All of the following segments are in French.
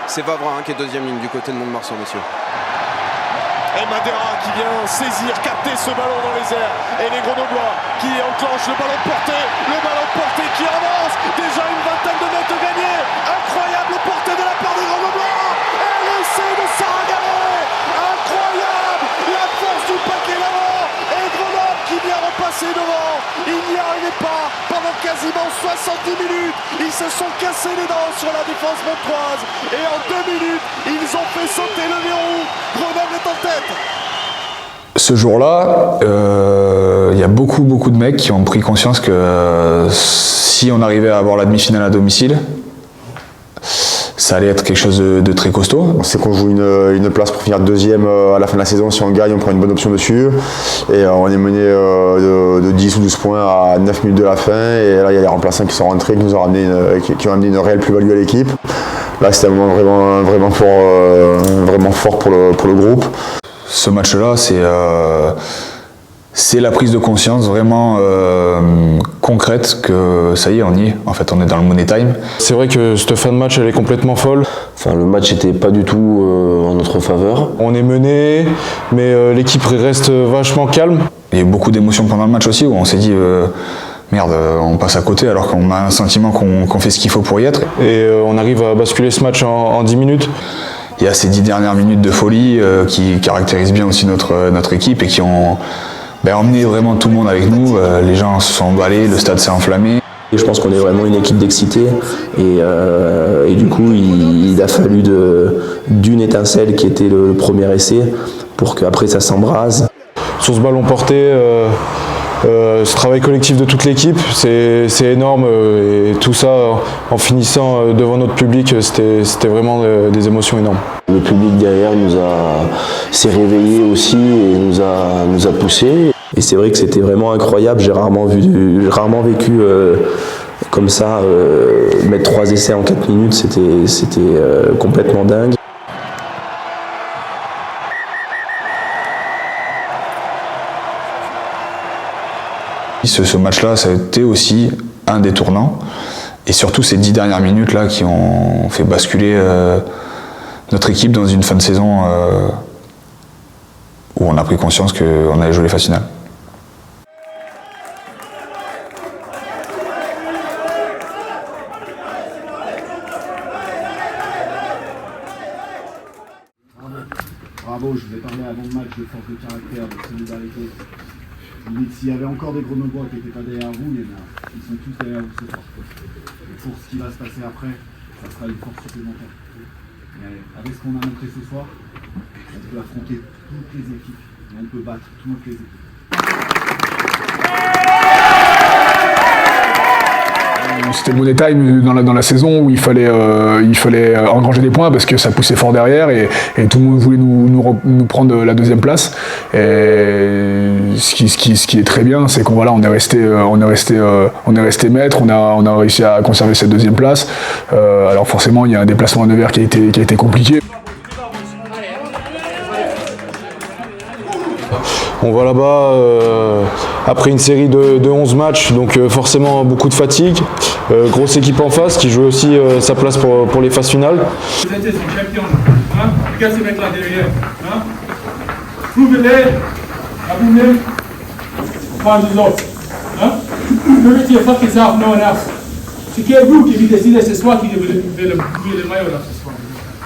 C'est Vavra qui est deuxième ligne du côté de Mont-de-Marsan, messieurs. Et Madera qui vient saisir, capter ce ballon dans les airs. Et les Grenoblois qui enclenchent le ballon porté qui avance. Déjà une vingtaine de mètres gagnés. Incroyable portée de la part des Grenoblois. Et l'essai de Saragallo. Incroyable. La force du paquet l'avant. Et Grenoble qui vient repasser devant. Il n'y arrivait pas pendant quasiment 70 minutes. Ils se sont cassés les dents sur la défense montoise. Et en 2 minutes, ils ont fait sauter le verrou. Grenoble est en tête. Ce jour-là, il y a beaucoup de mecs qui ont pris conscience que si on arrivait à avoir la demi-finale à domicile, ça allait être quelque chose de très costaud. On sait qu'on joue une place pour finir deuxième à la fin de la saison. Si on gagne, on prend une bonne option dessus. Et on est mené de 10 ou 12 points à 9 minutes de la fin. Et là, il y a les remplaçants qui sont rentrés, qui ont amené une réelle plus-value à l'équipe. Là, c'était un moment vraiment fort pour le groupe. Ce match-là, c'est la prise de conscience vraiment concrète que ça y est, on y est. En fait, on est dans le money time. C'est vrai que cette fin de match, elle est complètement folle. Enfin, le match n'était pas du tout en notre faveur. On est mené, mais l'équipe reste vachement calme. Il y a eu beaucoup d'émotions pendant le match aussi, où on s'est dit merde, on passe à côté alors qu'on a un sentiment qu'on fait ce qu'il faut pour y être. Et on arrive à basculer ce match en 10 minutes. Il y a ces 10 dernières minutes de folie qui caractérisent bien aussi notre équipe et qui ont emmené vraiment tout le monde avec nous. Les gens se sont emballés, le stade s'est enflammé. Et je pense qu'on est vraiment une équipe d'excités et du coup il a fallu d'une étincelle qui était le premier essai pour qu'après ça s'embrase. Sur ce ballon porté, ce travail collectif de toute l'équipe, c'est énorme et tout ça en finissant devant notre public, c'était vraiment des émotions énormes. Le public derrière s'est réveillé aussi et nous a poussés. Et c'est vrai que c'était vraiment incroyable, j'ai rarement vécu comme ça, mettre 3 essais en 4 minutes, c'était complètement dingue. Ce match-là, ça a été aussi un des tournants. Et surtout ces 10 dernières minutes-là qui ont fait basculer notre équipe dans une fin de saison où on a pris conscience qu'on allait jouer les phases finales. Bravo, je vous ai parlé avant le match de force de caractère, de solidarité. S'il y avait encore des Grenoblois qui n'étaient pas derrière vous, ils sont tous derrière vous ce soir. Et pour ce qui va se passer après, ça sera une force supplémentaire. Mais avec ce qu'on a montré ce soir, on peut affronter toutes les équipes et on peut battre toutes les équipes. C'était le money time dans la saison où il fallait engranger des points parce que ça poussait fort derrière et tout le monde voulait nous prendre la deuxième place. Et ce qui est très bien, c'est qu'on est resté maître, on a réussi à conserver cette deuxième place. Alors forcément, il y a un déplacement à Nevers qui a été compliqué. On va là-bas après une série de 11 matchs, donc forcément beaucoup de fatigue. Grosse équipe en face qui joue aussi sa place pour les phases finales. Vous êtes champion, hein? Regarde ce mec là derrière. Hein? Prouvez-les à vous-même, pas nous autres. Hein? Prove it to your fucking self, no one else. C'est que vous qui décidez ce soir qui devez le maillot là ce soir.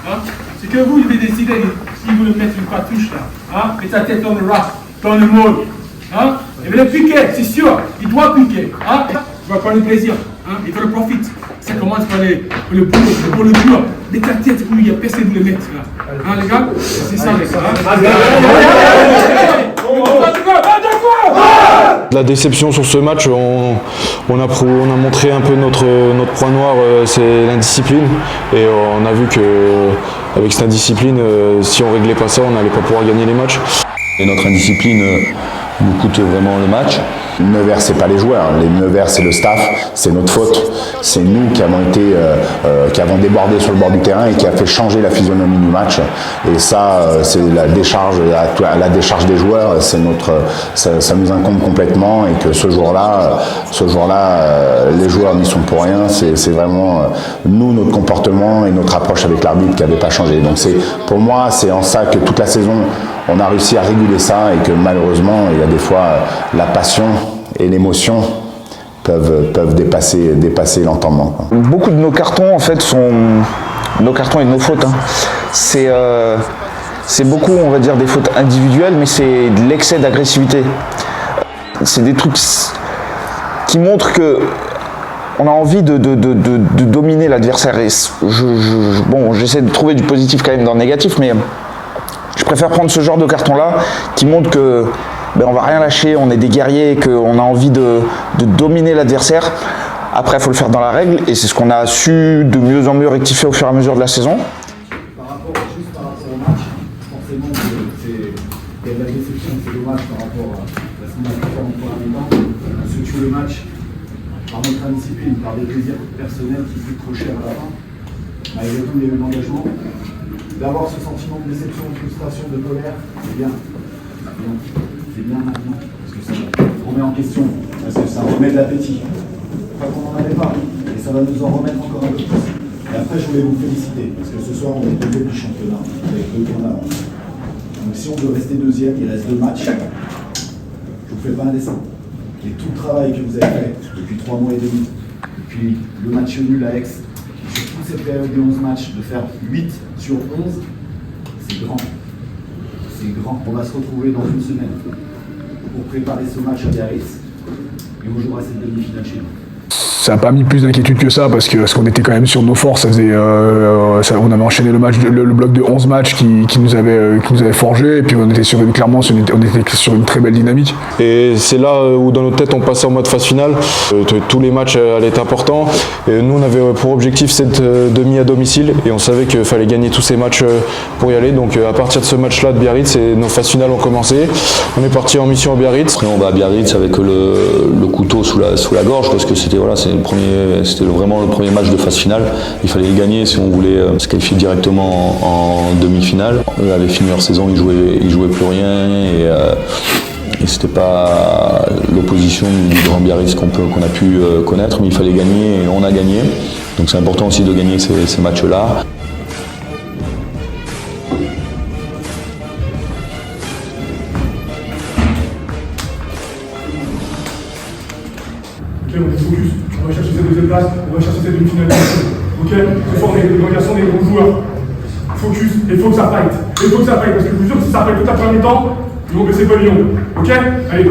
Hein? C'est que vous qui devez décider si vous voulez mettre une cartouche là. Hein? Mets ta tête dans le rack, dans le moule. Hein? Il va le piquer, c'est sûr. Il doit piquer. Hein? Tu vas prendre le plaisir. Hein? Il te le profite. Ça commence par le boulot, pour le dur. Mets ta tête où il n'y a personne de le mettre là. Hein les gars? C'est ça les gars. La déception sur ce match, on a montré un peu notre point noir, c'est l'indiscipline. Et on a vu qu'avec cette indiscipline, si on réglait pas ça, on n'allait pas pouvoir gagner les matchs. Et notre indiscipline nous coûte vraiment le match. Nevers, c'est pas les joueurs. Les Nevers, c'est le staff, c'est notre faute. C'est nous qui avons débordé sur le bord du terrain et qui a fait changer la physionomie du match. Et ça, c'est la décharge des joueurs. Ça nous incombe complètement et que ce jour-là, les joueurs n'y sont pour rien. C'est vraiment nous, notre comportement et notre approche avec l'arbitre qui n'avait pas changé. Donc pour moi, c'est en ça que toute la saison, on a réussi à réguler ça et que malheureusement, il y a des fois la passion et l'émotion peuvent dépasser l'entendement. Beaucoup de nos cartons en fait sont nos cartons et nos fautes. Hein. C'est beaucoup, on va dire, des fautes individuelles, mais c'est de l'excès d'agressivité. C'est des trucs qui montrent que on a envie de dominer l'adversaire. Bon, j'essaie de trouver du positif quand même dans le négatif, mais je préfère prendre ce genre de carton-là qui montre que on va rien lâcher, on est des guerriers, qu'on a envie de dominer l'adversaire. Après, il faut le faire dans la règle, et c'est ce qu'on a su de mieux en mieux rectifier au fur et à mesure de la saison. Par rapport au match, forcément, il y a de la déception, c'est dommage par rapport à ce qu'on a pu faire en première mi-temps. On se tue le match par notre indiscipline, par des plaisirs personnels qui coûtent trop cher à la fin. Malgré tout, il y a eu l'engagement. D'avoir ce sentiment de déception, de frustration, de colère, c'est bien. C'est bien maintenant, parce que ça remet en question, parce que ça remet de l'appétit. Pas qu'on n'en avait pas, et ça va nous en remettre encore un peu plus. Et après, je voulais vous féliciter, parce que ce soir, on est deuxième du championnat, avec 2 points d'avance. Donc si on veut rester deuxième, il reste 2 matchs. Je ne vous fais pas un dessin. Et tout le travail que vous avez fait depuis 3 mois et demi, depuis le match nul à Aix, sur toute cette période de 11 matchs, de faire 8 sur 11, c'est grand. C'est grand. On va se retrouver dans une semaine pour préparer ce match à Biarritz et on jouera cette demi-finale chez nous. Ça n'a pas mis plus d'inquiétude que ça parce qu'on était quand même sur nos forces. On avait enchaîné le bloc de 11 matchs qui nous avait forgé, et puis on était sur une très belle dynamique. Et c'est là où dans notre tête on passait en mode phase finale. Tous les matchs allaient être importants. Et nous on avait pour objectif cette demi à domicile et on savait qu'il fallait gagner tous ces matchs pour y aller. Donc à partir de ce match-là de Biarritz, nos phases finales ont commencé. On est parti en mission à Biarritz. Après on va à Biarritz avec le couteau sous la gorge parce que c'était vraiment le premier match de phase finale. Il fallait le gagner si on voulait se qualifier directement en demi-finale. Eux avaient fini leur saison, ils jouaient plus rien et c'était pas l'opposition du Grand Biarritz qu'on a pu connaître, mais il fallait gagner et on a gagné. Donc c'est important aussi de gagner ces matchs-là. Ok, on est focus, on va chercher cette deuxième place, on va chercher cette demi-finale. Ok, ce soir on est des garçons, des gros joueurs. Focus, et il faut que ça fight. Et il faut que ça fight, parce que je vous jure que si ça fight tout à premier temps, ils vont baisser pavillon. Ok? Allez.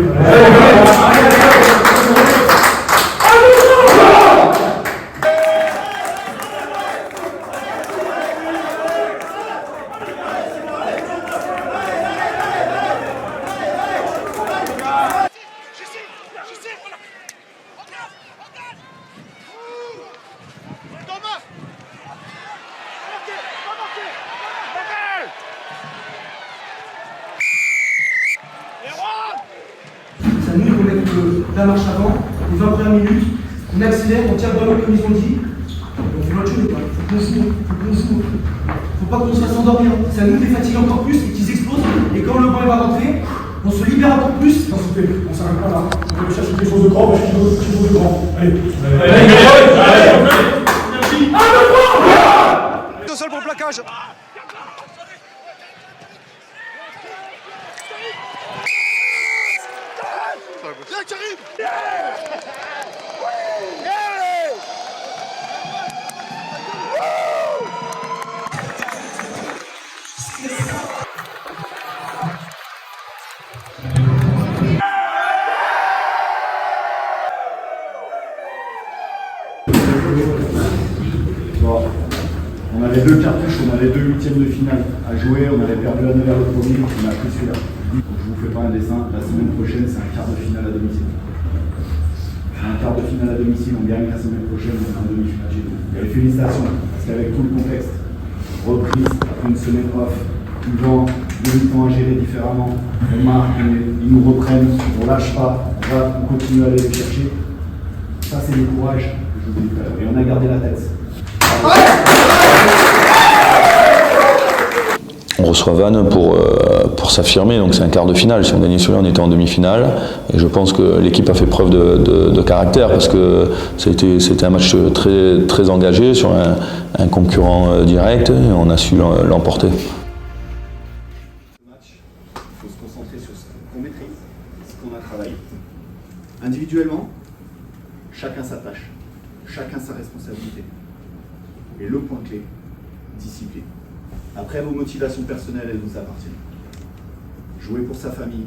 C'est à nous qu'on met la marche avant, les 20 premières minutes, on accélère, on tire vraiment comme ils ont dit, on fait l'autre chose, faut qu'on joue. Faut pas qu'on se fasse endormir. C'est à nous de les fatiguer encore plus et qu'ils explosent. Et quand le banc va rentrer, on se libère encore plus. On s'arrête pas là. On va chercher quelque chose de grand, on va chercher quelque chose de grand. Allez. Au sol pour le plaquage. Viens Karim. Bon. On avait 2 cartouches, on avait 2 huitièmes de finale à jouer, on avait perdu à Nevers le premier, on a pris celui-là. Donc je vous fais pas un dessin, la semaine prochaine c'est un quart de finale à domicile. C'est un quart de finale à domicile, on gagne la semaine prochaine, on a un demi-finale chez nous. Et les félicitations, parce qu'avec tout le contexte, reprise, après une semaine off, tout le temps, 2 mi-temps à gérer différemment, on marque, ils nous reprennent, on lâche pas, Voilà, on continue à aller les chercher. Ça, c'est le courage que je vous dis tout à l'heure. Et on a gardé la tête. On reçoit Vannes pour s'affirmer, donc c'est un quart de finale. Si on gagnait celui-là, on était en demi-finale. Et je pense que l'équipe a fait preuve de caractère parce que c'était un match très, très engagé sur un concurrent direct et on a su l'emporter. Il faut se concentrer sur ce qu'on maîtrise, ce qu'on a travaillé. Individuellement, chacun sa tâche, chacun sa responsabilité. Et le point clé, discipline. Après, vos motivations personnelles, elles vous appartiennent. Jouer pour sa famille,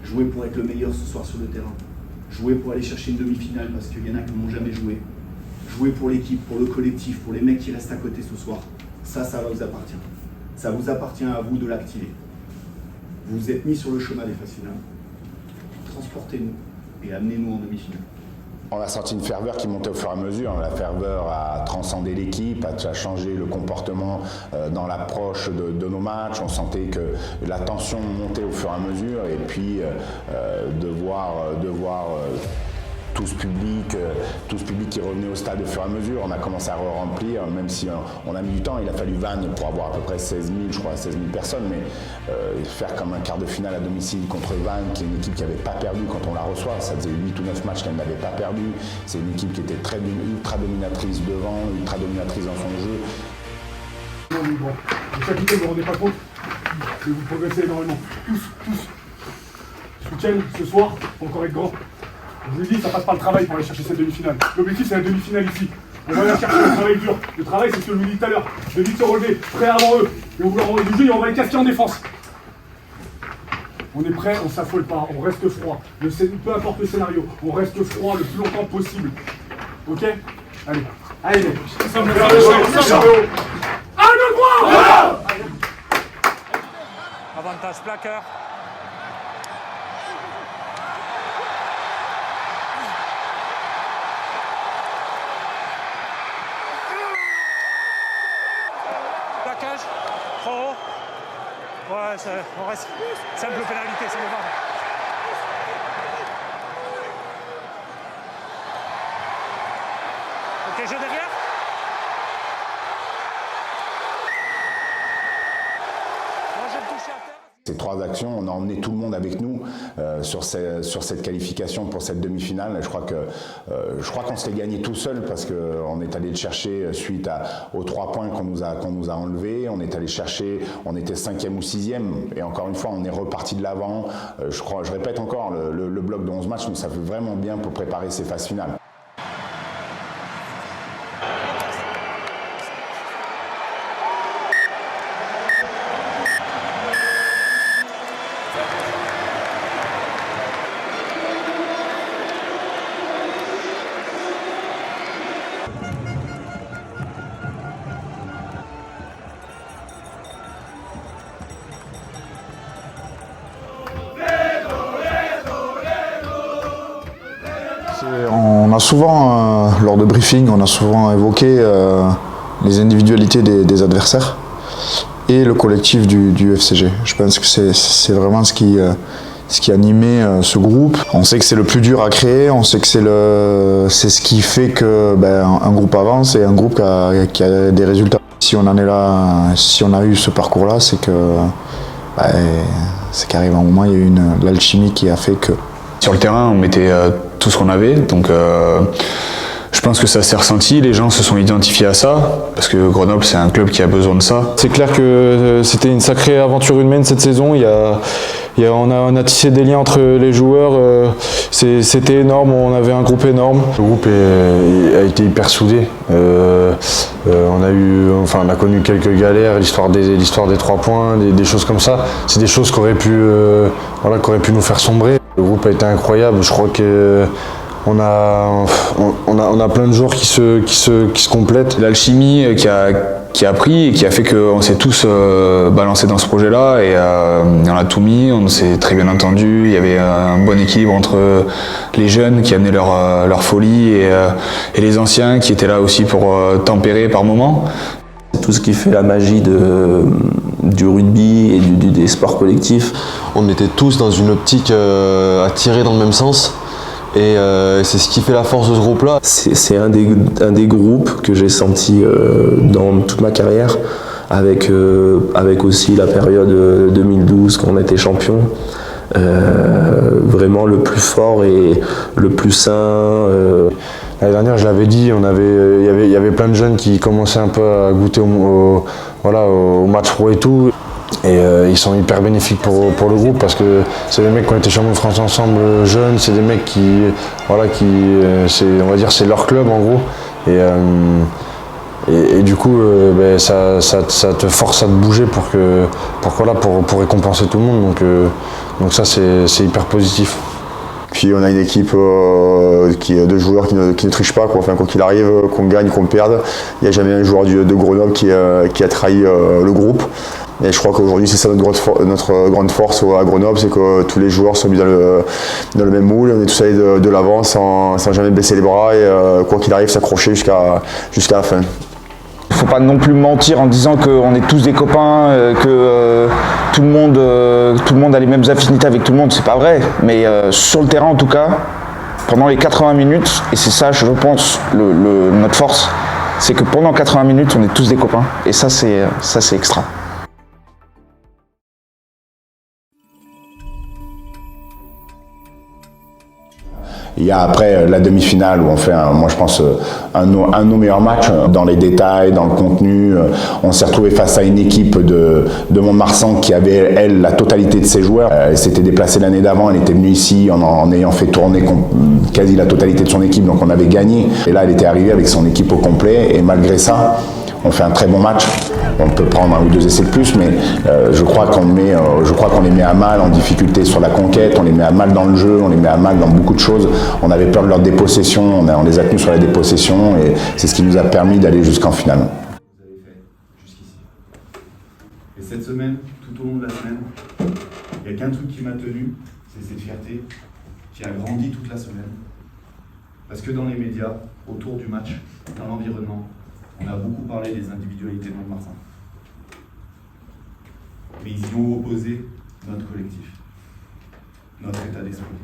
jouer pour être le meilleur ce soir sur le terrain, jouer pour aller chercher une demi-finale parce qu'il y en a qui n'ont jamais joué, jouer pour l'équipe, pour le collectif, pour les mecs qui restent à côté ce soir, ça vous appartient. Ça vous appartient à vous de l'activer. Vous vous êtes mis sur le chemin des phases finales. Transportez-nous et amenez-nous en demi-finale. On a senti une ferveur qui montait au fur et à mesure. La ferveur a transcendé l'équipe, a changé le comportement dans l'approche de nos matchs. On sentait que la tension montait au fur et à mesure. Et puis de voir tout ce public qui revenait au stade au fur et à mesure, on a commencé à remplir, même si on a mis du temps. Il a fallu Vannes pour avoir à peu près 16 000, je crois, 16 000 personnes, mais faire comme un quart de finale à domicile contre Vannes, qui est une équipe qui n'avait pas perdu quand on la reçoit, ça faisait 8 ou 9 matchs qu'elle n'avait pas perdu. C'est une équipe qui était ultra dominatrice devant, ultra dominatrice dans son jeu. Bon, le capitaine, vous ne vous rendez pas compte que vous progressez énormément. Tous. Ce week-end, ce soir, faut encore être grand. Je vous l'ai dit, ça passe par le travail pour aller chercher cette demi-finale. L'objectif, c'est la demi-finale ici. On va aller chercher le travail dur. Le travail, c'est ce que je vous dis tout à l'heure. De vite se relever, prêt avant eux. Et on vous leur envoie du jeu et on va les casquer en défense. On est prêt, on s'affole pas, on reste froid. Peu importe le scénario, on reste froid le plus longtemps possible. Ok? Allez. Allez, Avantage plaqueur. Plaquage. Trop haut. Ouais, on reste. Simple pénalité, c'est le VAR. Ok, jeu derrière. Ces 3 actions, on a emmené tout le monde avec nous sur cette qualification pour cette demi-finale. Je crois qu'on se l'est gagné tout seul parce qu'on est allé le chercher suite aux 3 points qu'on nous a enlevés. On est allé chercher, on était 5e ou 6e et encore une fois, on est reparti de l'avant. Je répète encore, le bloc de 11 matchs, nous ça fait vraiment bien pour préparer ces phases finales. On a souvent, lors de briefing, on a souvent évoqué les individualités des adversaires et le collectif du FCG. Je pense que c'est vraiment ce qui animait ce groupe. On sait que c'est le plus dur à créer, on sait que c'est ce qui fait que un groupe avance et un groupe qui a des résultats. Si on en est là, si on a eu ce parcours-là, c'est qu'arrive un moment, il y a eu l'alchimie qui a fait que... Sur le terrain, on mettait tout ce qu'on avait, donc je pense que ça s'est ressenti, les gens se sont identifiés à ça, parce que Grenoble c'est un club qui a besoin de ça. C'est clair que c'était une sacrée aventure humaine cette saison, on a tissé des liens entre les joueurs, c'était énorme, on avait un groupe énorme. Le groupe a été hyper soudé, on a connu quelques galères, l'histoire des 3 points, des choses comme ça, c'est des choses qui auraient pu nous faire sombrer. Le groupe a été incroyable, je crois que on a plein de joueurs qui se complètent. L'alchimie qui a pris et qui a fait qu'on s'est tous balancés dans ce projet-là et on a tout mis, on s'est très bien entendu, il y avait un bon équilibre entre les jeunes qui amenaient leur folie et les anciens qui étaient là aussi pour tempérer par moments. tout ce qui fait la magie du rugby et des sports collectifs. On était tous dans une optique à tirer dans le même sens. Et c'est ce qui fait la force de ce groupe-là. C'est un des groupes que j'ai senti dans toute ma carrière, avec aussi la période 2012 quand on était champion. Vraiment le plus fort et le plus sain. L'année dernière, je l'avais dit, il y avait plein de jeunes qui commençaient un peu à goûter au match pro et tout. Et ils sont hyper bénéfiques pour le groupe parce que c'est des mecs qui ont été champions de France ensemble jeunes, c'est des mecs on va dire, c'est leur club en gros. Et du coup, ça te force à te bouger pour récompenser tout le monde. Donc ça, c'est hyper positif. Puis on a une équipe de joueurs qui ne trichent pas, quoi. Enfin, quoi qu'il arrive, qu'on gagne, qu'on perde, il n'y a jamais un joueur de Grenoble qui a trahi le groupe. Et je crois qu'aujourd'hui c'est ça notre grande force à Grenoble, c'est que tous les joueurs sont mis dans le même moule, on est tous allés de l'avant sans jamais baisser les bras et quoi qu'il arrive s'accrocher jusqu'à la fin. Il ne faut pas non plus mentir en disant qu'on est tous des copains, que tout le monde a les mêmes affinités avec tout le monde, c'est pas vrai. Mais sur le terrain en tout cas, pendant les 80 minutes, et c'est ça je pense notre force, c'est que pendant 80 minutes on est tous des copains. Et ça c'est extra. Il y a après la demi-finale où on fait, moi je pense, un de nos meilleurs matchs dans les détails, dans le contenu. On s'est retrouvé face à une équipe de Mont-de-Marsan qui avait, elle, la totalité de ses joueurs. Elle s'était déplacée l'année d'avant, elle était venue ici en ayant fait tourner quasi la totalité de son équipe, donc on avait gagné. Et là, elle était arrivée avec son équipe au complet et malgré ça, on fait un très bon match. On peut prendre 1 ou 2 essais de plus, mais je crois qu'on les met à mal en difficulté sur la conquête, on les met à mal dans le jeu, on les met à mal dans beaucoup de choses. On avait peur de leur dépossession, on les a tenus sur la dépossession et c'est ce qui nous a permis d'aller jusqu'en finale. Vous avez fait jusqu'ici. Et cette semaine, tout au long de la semaine, il n'y a qu'un truc qui m'a tenu, c'est cette fierté qui a grandi toute la semaine. Parce que dans les médias, autour du match, dans l'environnement, on a beaucoup parlé des individualités de Mont-de-Marsan. Mais ils y ont opposé notre collectif, notre état d'esprit.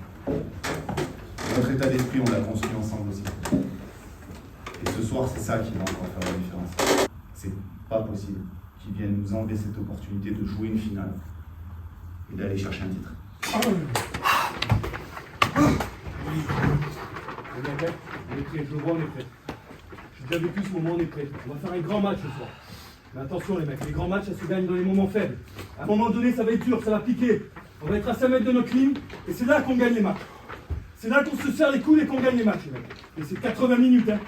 Notre état d'esprit, on l'a construit ensemble aussi. Et ce soir, c'est ça qui va encore faire la différence. C'est pas possible qu'ils viennent nous enlever cette opportunité de jouer une finale et d'aller chercher un titre. On est prêt, je le vois, on est prêt. J'ai déjà vécu ce moment, on est prêt. On va faire un grand match ce soir. Mais attention les mecs, les grands matchs, ça se gagne dans les moments faibles. À un moment donné, ça va être dur, ça va piquer. On va être à 5 mètres de notre ligne, et c'est là qu'on gagne les matchs. C'est là qu'on se serre les coudes et qu'on gagne les matchs, les mecs. Et c'est 80 minutes, hein.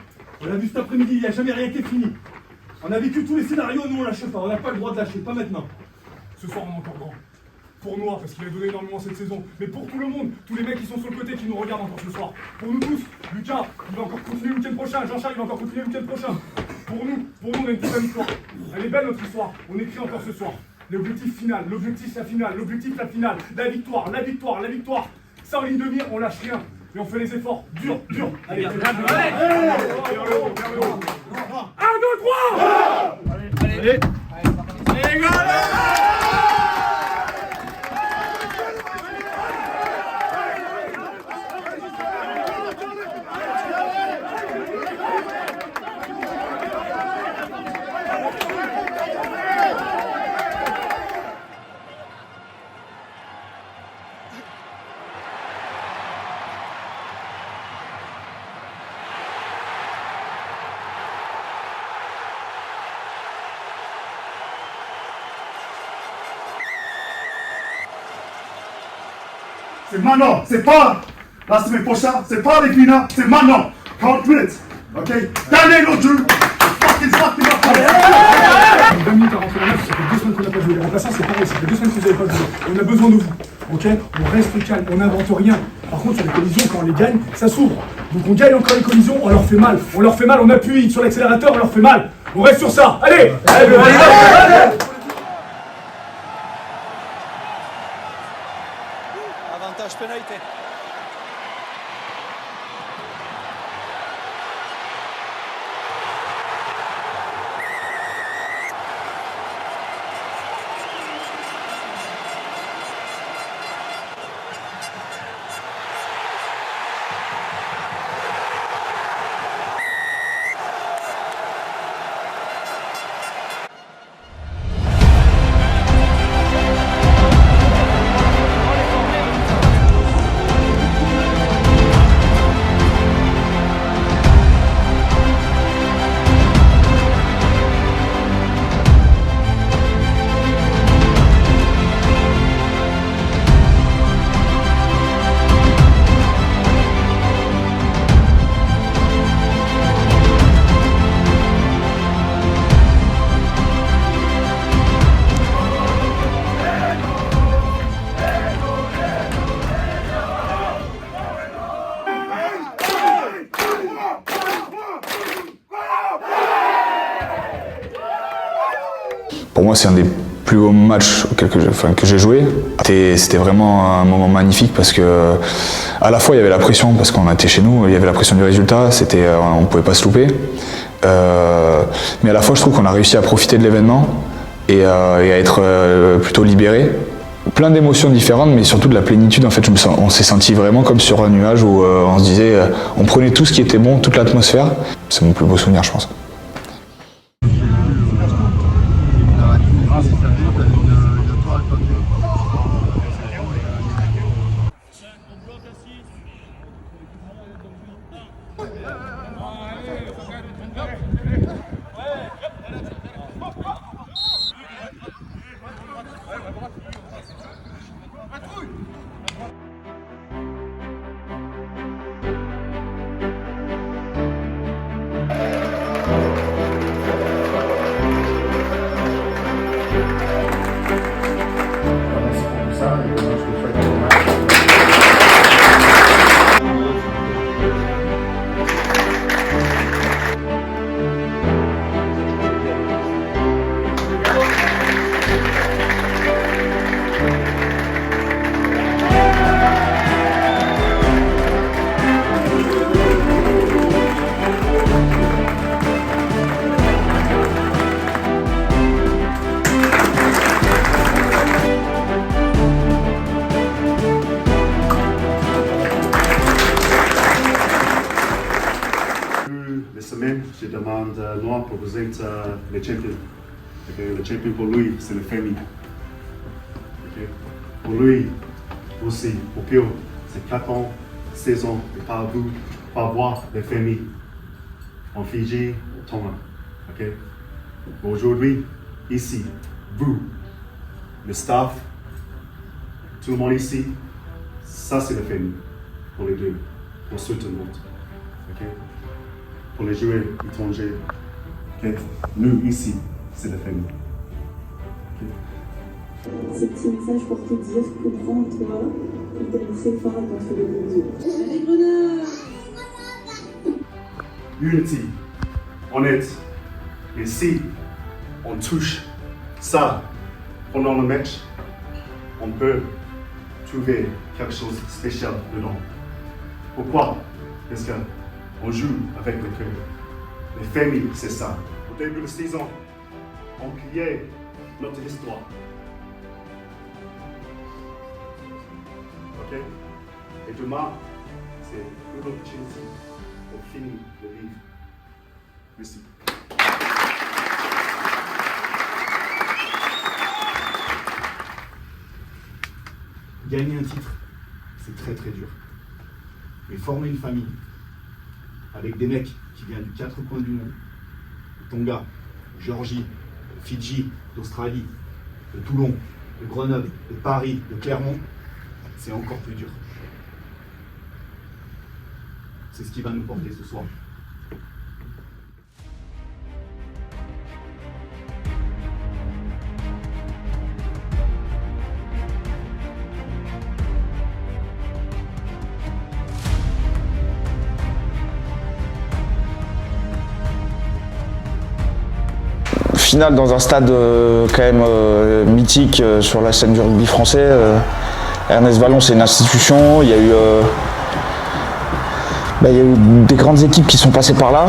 On l'a vu cet après-midi, il n'y a jamais rien qui est fini. On a vécu tous les scénarios, nous on lâche pas, on n'a pas le droit de lâcher, pas maintenant. Ce soir on est encore grand. Pour Noah, parce qu'il a donné énormément cette saison, mais pour tout le monde, tous les mecs qui sont sur le côté, qui nous regardent encore ce soir. Pour nous tous, Lucas, il va encore continuer le week-end prochain, Jean-Charles, il va encore continuer le week-end prochain. Pour nous, on a une petite histoire. Elle est belle notre histoire, on écrit encore ce soir. L'objectif final, l'objectif la finale, l'objectif la finale, la victoire, la victoire, la victoire. Ça en ligne de mire, on lâche rien. Et on fait les efforts, dur. Allez, 1, 2, 3 Allez les gars, c'est maintenant, c'est pas la semaine prochaine, c'est pas les finales, c'est maintenant. 40 minutes, ok? Dernier l'autre jeu. 20 minutes à rentrer la match, ça fait 2 semaines qu'on n'a pas joué. Les remplaçants, c'est pareil, ça fait 2 semaines que vous n'avez pas joué. On a besoin de vous, ok? On reste calme, on n'invente rien. Par contre, sur les collisions, quand on les gagne, ça s'ouvre. Donc on gagne encore les collisions, on leur fait mal, on appuie sur l'accélérateur, on leur fait mal. On reste sur ça, allez! Avantage pénalité. Pour moi, c'est un des plus beaux matchs que j'ai joué. C'était vraiment un moment magnifique parce que à la fois il y avait la pression parce qu'on était chez nous, il y avait la pression du résultat, on ne pouvait pas se louper. Mais à la fois je trouve qu'on a réussi à profiter de l'événement et à être plutôt libéré. Plein d'émotions différentes, mais surtout de la plénitude. En fait, on s'est senti vraiment comme sur un nuage où on se disait, on prenait tout ce qui était bon, toute l'atmosphère. C'est mon plus beau souvenir, je pense. Je demande Noah pour vous être les champions. Okay? Le champion pour lui, c'est la famille. Okay? Pour lui aussi, pour Pio, c'est 4 ans, 16 ans, et pas voir les familles en Fidji, au Tonga. Okay? Aujourd'hui, ici, vous, le staff, tout le monde ici, ça c'est la famille pour les deux, pour tout le monde. Okay? Pour les joueurs étrangers, okay? Nous ici, c'est la famille. Okay? Ce petit message pour te dire que crois en toi, que t'aimes très fort et qu'on te fait des gros bisous. Allez Grenade! Unity, honnête. Et si on touche ça pendant le match, on peut trouver quelque chose de spécial dedans. Pourquoi? Parce qu'on joue avec le cœur. Les familles, c'est ça. Au début de la saison, on crée notre histoire. Ok? Et demain, c'est une opportunité pour finir le livre. Merci. Gagner un titre, c'est très très dur. Mais former une famille, avec des mecs qui viennent des 4 coins du monde, de Tonga, de Géorgie, de Fidji, d'Australie, de Toulon, de Grenoble, de Paris, de Clermont, c'est encore plus dur. C'est ce qui va nous porter ce soir. Finale dans un stade quand même mythique sur la scène du rugby français. Ernest Vallon, c'est une institution. Il y a eu des grandes équipes qui sont passées par là.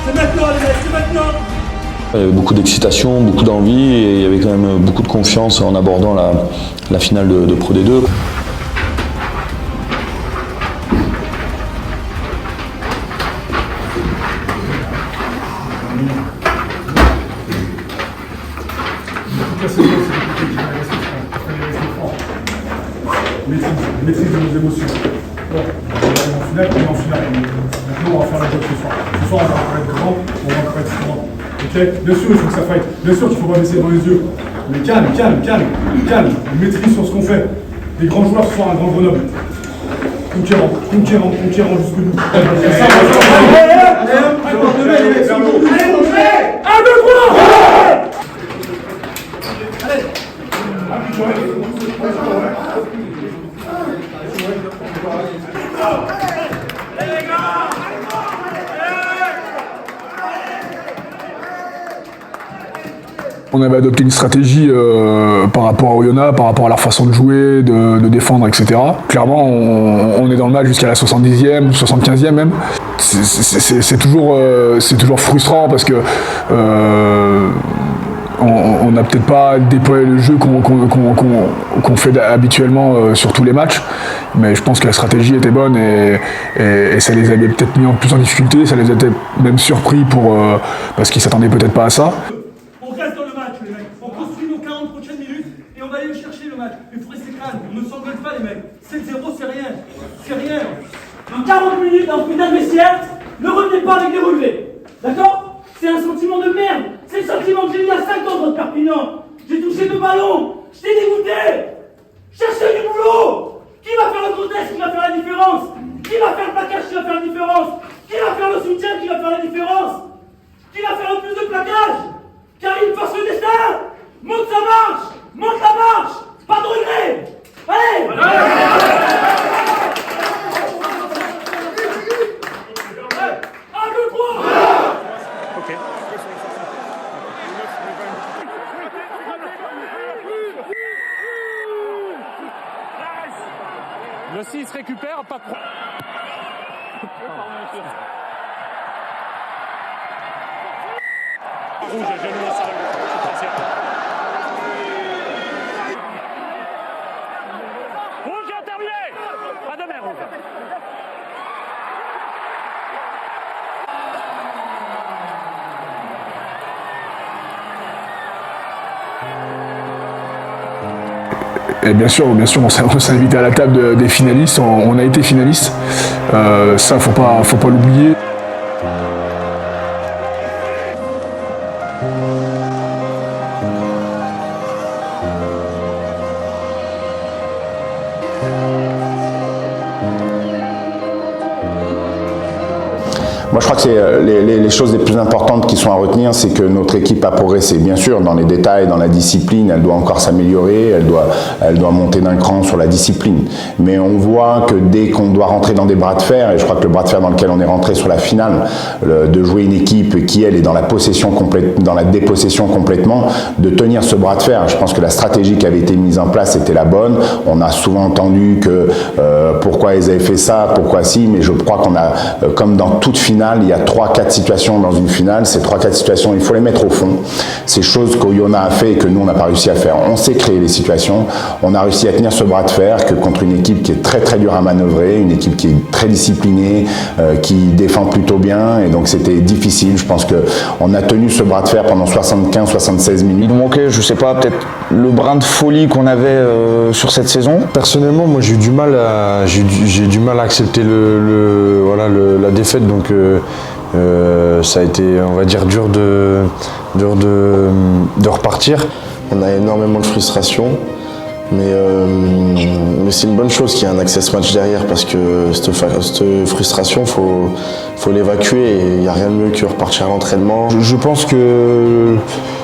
C'est maintenant les mecs, c'est maintenant! Il y avait beaucoup d'excitation, beaucoup d'envie et il y avait quand même beaucoup de confiance en abordant la finale de Pro D2. Maîtrise de nos émotions. Bon, en finale, on est en finale. Maintenant, on va faire la job ce soir. Ce soir, on va encore être grand, on va encore être grand. Ok? Bien sûr, il faut que ça fight. Bien sûr qu'il ne faut pas baisser dans les yeux. Mais calme. Maîtrise sur ce qu'on fait. Des grands joueurs, ce soir, un grand Grenoble. Conquérant jusqu'au bout. Allez, Allez, On avait adopté une stratégie par rapport à Oyonnax, par rapport à leur façon de jouer, de défendre, etc. Clairement, on est dans le match jusqu'à la 70e, 75e même. C'est toujours frustrant parce que on n'a peut-être pas déployé le jeu qu'on fait habituellement sur tous les matchs, mais je pense que la stratégie était bonne et ça les avait peut-être mis plus en difficulté, ça les a peut-être même surpris parce qu'ils s'attendaient peut-être pas à ça. On reste dans le match, les mecs. On construit nos 40 prochaines minutes et on va aller chercher le match. Il faut rester calme, on ne s'engueule pas, les mecs. 7-0, c'est rien. C'est rien. Dans 40 minutes, dans ce putain de vestiaire, ne revenez pas avec des relevés. D'accord? C'est un sentiment de merde. C'est le sentiment que j'ai eu il y a 5 ans contre Perpignan. J'ai touché 2 ballons. J'étais dégoûté. Cherchez du boulot. Qui va faire le contest? Qui va faire la différence? Qui va faire le plaquage? Qui va faire la différence? Qui va faire le soutien? Qui va faire la différence? Qui va faire le plus de plaquage? Karim force le destin. Monte sa marche. Monte la marche. Pas de regret. Allez. Le 6 récupère, pas de problème. Rouge, j'ai mis ça. Rouge est terminé. Pas de mer, rouge. Et bien sûr, on s'est invité à la table des finalistes, on a été finalistes, ça faut pas l'oublier. Moi, je crois que c'est les choses les plus importantes qui sont à retenir, c'est que notre équipe a progressé. Bien sûr, dans les détails, dans la discipline, elle doit encore s'améliorer, elle doit monter d'un cran sur la discipline. Mais on voit que dès qu'on doit rentrer dans des bras de fer, et je crois que le bras de fer dans lequel on est rentré sur la finale, de jouer une équipe qui, elle, est dans la possession complète, dans la dépossession complètement, de tenir ce bras de fer. Je pense que la stratégie qui avait été mise en place était la bonne. On a souvent entendu que pourquoi ils avaient fait ça, pourquoi si, mais je crois qu'on a, comme dans toute finale, il y a 3-4 situations dans une finale. Ces 3-4 situations, il faut les mettre au fond. C'est chose qu'Oyonnax a fait et que nous, on n'a pas réussi à faire. On sait créer les situations. On a réussi à tenir ce bras de fer que contre une équipe qui est très très dure à manœuvrer, une équipe qui est très disciplinée, qui défend plutôt bien. Et donc c'était difficile. Je pense qu'on a tenu ce bras de fer pendant 75-76 minutes. Il nous manquait, je sais pas, peut-être le brin de folie qu'on avait sur cette saison. Personnellement, moi j'ai eu du mal à accepter la défaite. Donc ça a été, on va dire, dur de repartir. On a énormément de frustration, mais c'est une bonne chose qu'il y ait un access match derrière, parce que cette frustration, faut l'évacuer, et il n'y a rien de mieux que repartir à l'entraînement. Je pense que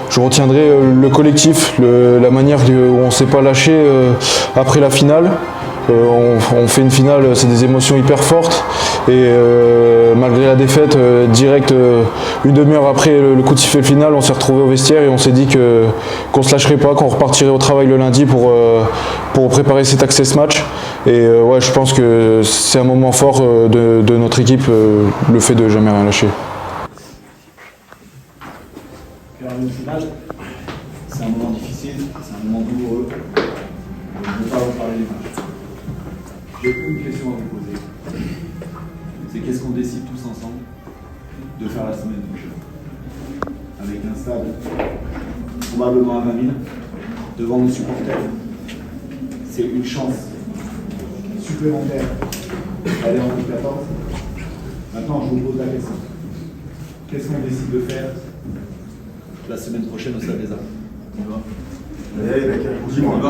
je retiendrai le collectif, la manière où on ne s'est pas lâché après la finale. On fait une finale, c'est des émotions hyper fortes, et malgré la défaite, direct une demi-heure après le coup de sifflet final, on s'est retrouvé au vestiaire et on s'est dit qu'on ne se lâcherait pas, qu'on repartirait au travail le lundi pour préparer cet access match. Et ouais, je pense que c'est un moment fort de notre équipe, le fait de jamais rien lâcher. C'est un moment difficile, c'est un moment douloureux. Je ne veux pas vous parler des matchs. J'ai une question à vous poser. C'est qu'est-ce qu'on décide tous ensemble de faire la semaine prochaine? Avec un stade probablement à 20 000, devant nos supporters. C'est une chance supplémentaire d'aller en Coupe 14. Maintenant, je vous pose la question. Qu'est-ce qu'on décide de faire la semaine prochaine au Stade des Arts? On va. Allez, mec, dis-moi. On va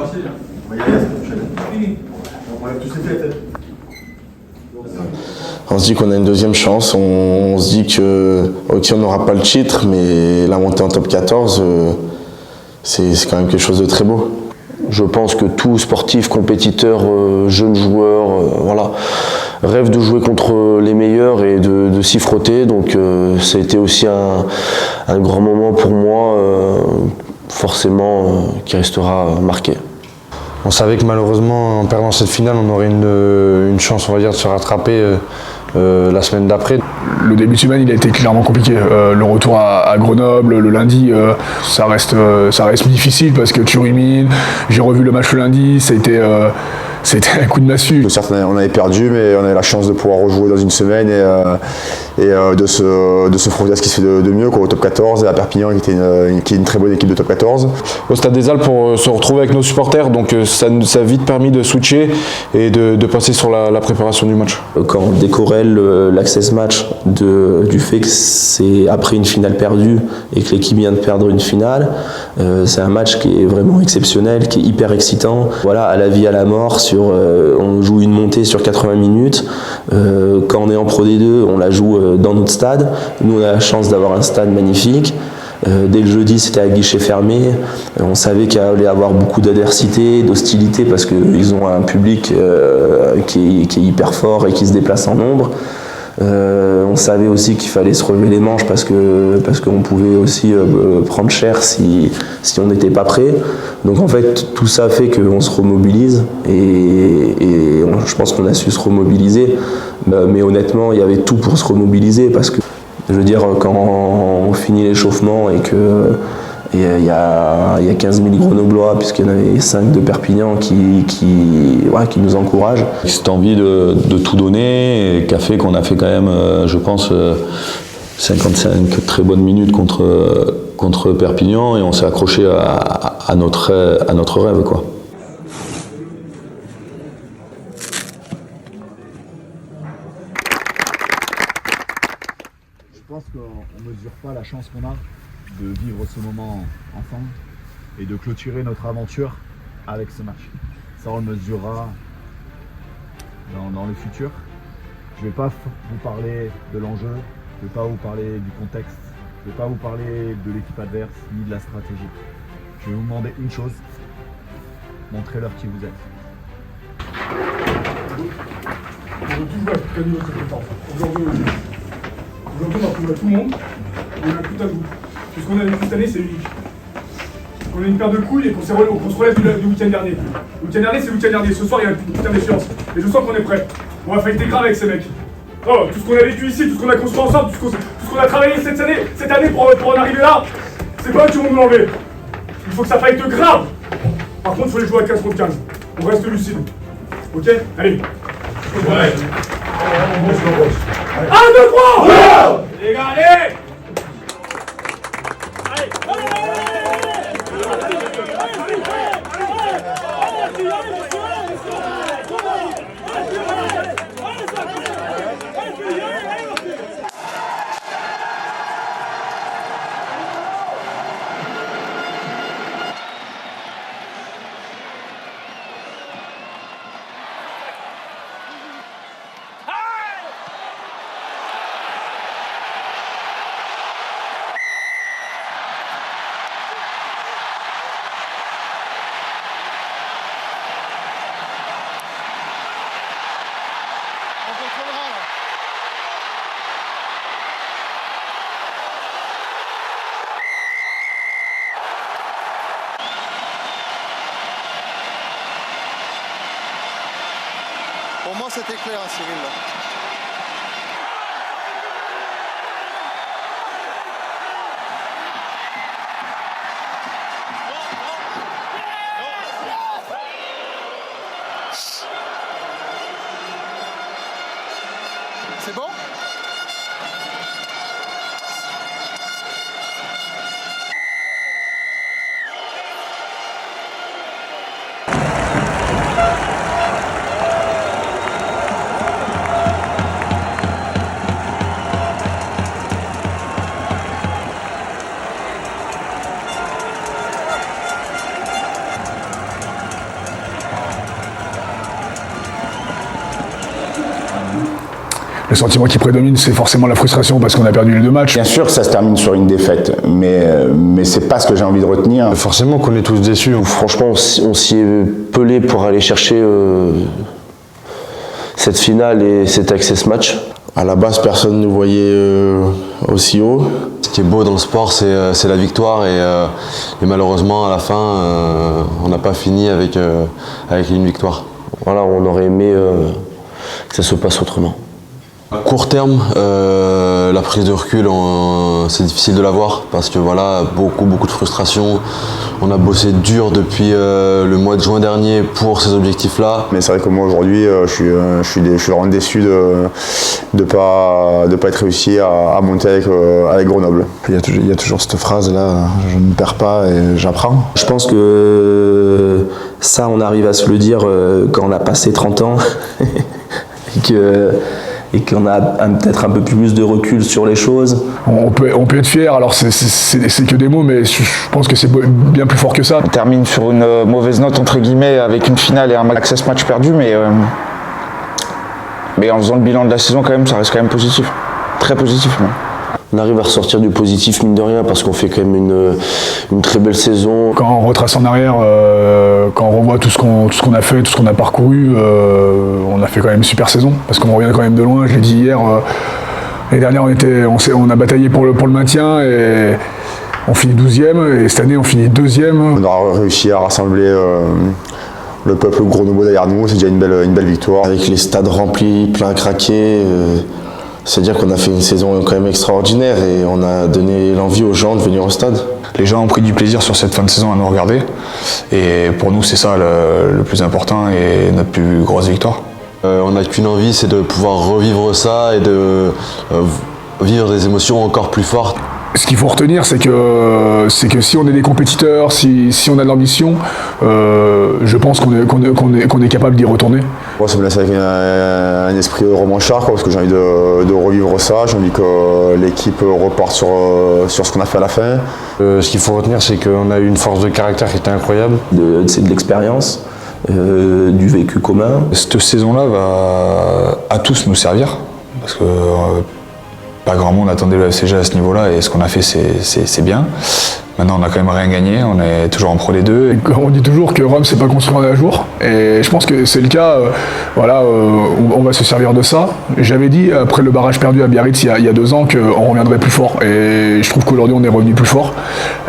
y aller la semaine prochaine. On va tous les têtes. On se dit qu'on a une deuxième chance, on se dit que ok, on n'aura pas le titre, mais la montée en top 14, c'est quand même quelque chose de très beau. Je pense que tout sportif, compétiteur, jeune joueur, voilà, rêve de jouer contre les meilleurs et de s'y frotter. Donc ça a été aussi un grand moment pour moi, forcément qui restera marqué. On savait que malheureusement, en perdant cette finale, on aurait une chance, on va dire, de se rattraper la semaine d'après. Le début de semaine, il a été clairement compliqué. Le retour à Grenoble, le lundi, ça reste difficile parce que tu rumines. J'ai revu le match le lundi, c'était un coup de massue. Certes, on avait perdu, mais on avait la chance de pouvoir rejouer dans une semaine et de se frotter à ce qui se fait de mieux, au top 14, et à Perpignan qui est une très bonne équipe de top 14. Au Stade des Alpes pour se retrouver avec nos supporters, donc ça a vite permis de switcher et de passer sur la préparation du match. Quand on décorrèle l'Access Match du fait que c'est après une finale perdue et que l'équipe vient de perdre une finale, c'est un match qui est vraiment exceptionnel, qui est hyper excitant. Voilà, à la vie, à la mort. On joue une montée sur 80 minutes. Quand on est en Pro D2, on la joue dans notre stade. Nous, on a la chance d'avoir un stade magnifique. Dès le jeudi, c'était à guichet fermé. On savait qu'il allait y avoir beaucoup d'adversité, d'hostilité, parce qu'ils ont un public qui est hyper fort et qui se déplace en nombre. On savait aussi qu'il fallait se relever les manches parce qu'on pouvait aussi prendre cher si on n'était pas prêt. Donc en fait, tout ça fait qu'on se remobilise et je pense qu'on a su se remobiliser. Mais honnêtement, il y avait tout pour se remobiliser parce que, je veux dire, quand on finit l'échauffement et que il y a 15 000 Grenoblois, puisqu'il y en avait 5 de Perpignan qui nous encouragent. Cette envie de tout donner et qui a fait qu'on a fait quand même, je pense, 55 très bonnes minutes contre Perpignan et on s'est accroché à notre rêve, quoi. Je pense qu'on ne mesure pas la chance qu'on a de vivre ce moment ensemble et de clôturer notre aventure avec ce match. Ça, on le mesurera dans le futur. Je ne vais pas vous parler de l'enjeu, je ne vais pas vous parler du contexte, je ne vais pas vous parler de l'équipe adverse ni de la stratégie. Je vais vous demander une chose, montrez-leur qui vous êtes. On veut tout jouer à quel niveau de compétence. Aujourd'hui, on a prouvé à tout le monde, on a tout à vous. Ce qu'on a vécu cette année, c'est unique. On a une paire de couilles et qu'on se relève du week-end dernier. Le week-end dernier, c'est le week-end dernier. Ce soir, il y a une putain d'échéance. Et je sens qu'on est prêt. On va fighter grave avec ces mecs. Oh, tout ce qu'on a vécu ici, tout ce qu'on a construit ensemble, tout ce qu'on a travaillé cette année pour en arriver là, c'est pas eux qui vont nous l'enlever. Il faut que ça fight grave. Par contre, il faut les jouer à 15 contre 15. On reste lucide. Ok? Allez. Ouais. 1, 2, 3! Les gars, allez! Pour moi, c'était clair, Cyril. C'est bon? Le sentiment qui prédomine, c'est forcément la frustration parce qu'on a perdu les 2 matchs. Bien sûr que ça se termine sur une défaite, mais c'est pas ce que j'ai envie de retenir. Forcément qu'on est tous déçus. Franchement, on s'y est pelé pour aller chercher cette finale et cet Access Match. À la base, personne ne voyait aussi haut. Ce qui est beau dans le sport, c'est la victoire et malheureusement à la fin, on n'a pas fini avec une victoire. Voilà, on aurait aimé que ça se passe autrement. À court terme, la prise de recul, c'est difficile de l'avoir parce que voilà, beaucoup de frustration. On a bossé dur depuis le mois de juin dernier pour ces objectifs-là. Mais c'est vrai que moi aujourd'hui, je suis vraiment déçu de pas être réussi à monter avec Grenoble. Il y a toujours cette phrase-là, je ne perds pas et j'apprends. Je pense que ça, on arrive à se le dire quand on a passé 30 ans et qu'on a peut-être un peu plus de recul sur les choses. On peut être fier, alors c'est que des mots, mais je pense que c'est bien plus fort que ça. On termine sur une mauvaise note, entre guillemets, avec une finale et un access match perdu, mais en faisant le bilan de la saison, quand même, ça reste quand même positif. Très positif, même. On arrive à ressortir du positif, mine de rien, parce qu'on fait quand même une très belle saison. Quand on retrace en arrière, quand on revoit tout ce qu'on a fait, tout ce qu'on a parcouru, on a fait quand même une super saison, parce qu'on revient quand même de loin. Je l'ai dit hier, l'année dernière on a bataillé pour le maintien et on finit 12e, et cette année on finit 2e. On aura réussi à rassembler le peuple grenoblois derrière nous, c'est déjà une belle victoire. Avec les stades remplis, plein craqués, c'est-à-dire qu'on a fait une saison quand même extraordinaire et on a donné l'envie aux gens de venir au stade. Les gens ont pris du plaisir sur cette fin de saison à nous regarder, et pour nous c'est ça le plus important et notre plus grosse victoire. On n'a qu'une envie, c'est de pouvoir revivre ça et de vivre des émotions encore plus fortes. Ce qu'il faut retenir, c'est que si on est des compétiteurs, si on a de l'ambition, je pense qu'on est capable d'y retourner. Moi, ça me laisse avec un esprit revanchard, parce que j'ai envie de revivre ça. J'ai envie que l'équipe reparte sur ce qu'on a fait à la fin. Ce qu'il faut retenir, c'est qu'on a eu une force de caractère qui était incroyable. C'est de l'expérience, du vécu commun. Cette saison-là va à tous nous servir, parce que pas grand monde attendait le FCG à ce niveau-là, et ce qu'on a fait, c'est bien. Maintenant, on a quand même rien gagné, on est toujours en Pro D2. On dit toujours que Rome, c'est pas construit en un jour, et je pense que c'est le cas. On va se servir de ça. J'avais dit, après le barrage perdu à Biarritz il y a 2 ans, qu'on reviendrait plus fort, et je trouve qu'aujourd'hui, on est revenu plus fort,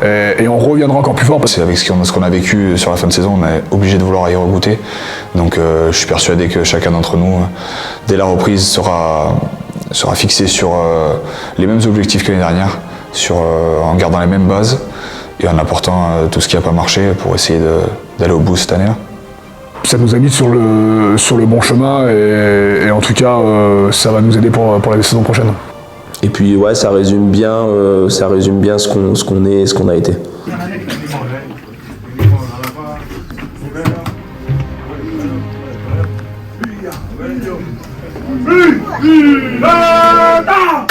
et on reviendra encore plus fort. Parce qu'avec ce qu'on a vécu sur la fin de saison, on est obligé de vouloir y regoûter. Donc, je suis persuadé que chacun d'entre nous, dès la reprise, sera fixé sur les mêmes objectifs que l'année dernière, en gardant les mêmes bases et en apportant tout ce qui n'a pas marché pour essayer d'aller au bout cette année-là. Ça nous a mis sur le bon chemin, et en tout cas, ça va nous aider pour la saison prochaine. Et puis ouais, ça résume bien ce qu'on est et ce qu'on a été. Viva!